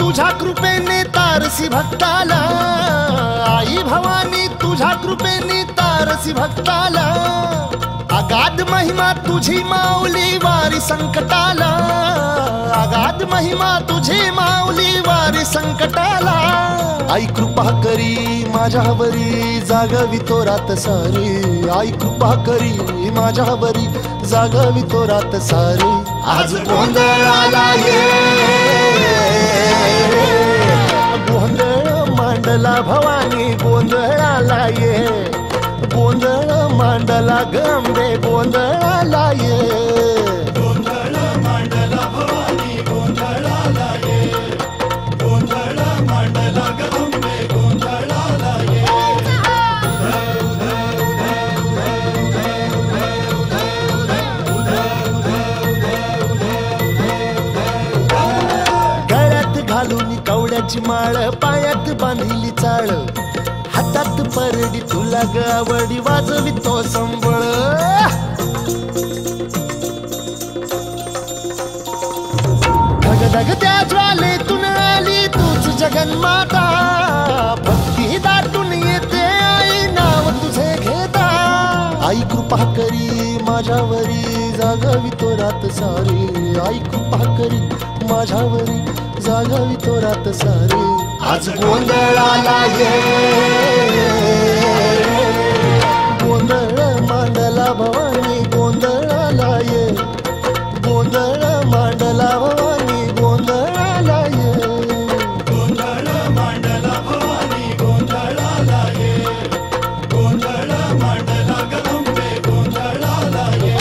तुझ्या कृपेने तारसी भक्ताला, आई भवानी तुझ्या कृपेने तारसी भक्ताला। अगाध महिमा तुझी माऊली वारी संकटाला, अगाध महिमा तुझी माऊली वारी संकटाला। आई कृपा करी माझ्यावरी जागवी तो रात सारी, आई कृपा करी माझ्यावरी जागवी तो रात सारी। आज गोंधळाला ये, गोंधळ मांडला भवानी गोंधळाला ये, गोंधळ मांडला गंबे गोंधळाला ये, गोंधळ मांडला भवानी गोंधळाला ये, गोंधळ मांडला गंबे गोंधळाला ये। गळ्यात घालून कवड्याची माळ, पायात बांधिली चाळ, हातात परडी तुला गावडी वाजवी तो संबळ। धगधग त्या ज्वालेतून आली तूच जगन्माता, भक्ती दाटून येते आई नाव तुझे घेता। आई कृपा करी माझ्यावरी जागवी तो रात सारी, आई कृपा करी माझ्यावरी जागवी तो रात सारी। आज गोंधळाला ये, गोंधळ मांडला भवानी गोंधळाला ये, गोंधळ मांडला भवानी गोंधळाला ये, गोंधळ मांडला भवानी गोंधळाला ये, गोंधळ मांडला गंबे गोंधळाला ये।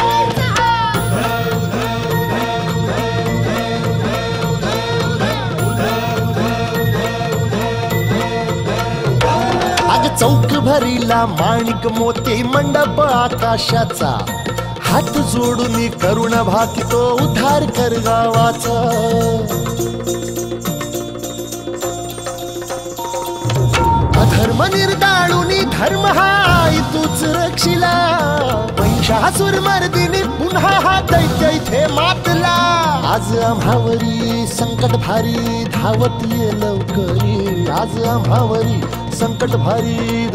अग चौक भरीला माणिक मोती मंडप आकाशाचा, हात जोडून करुण भाकितो उद्धार कर गावाचा। अधर्म निर्दाळून धर्म हा आई तूच रक्षिला, महिषासुर मर्दिनी पुन्हा हा दैत्य इथे मातला। आज आम्हावरी संकट भारी धावत ये लवकरी, आज आम्हावरी संकट भारी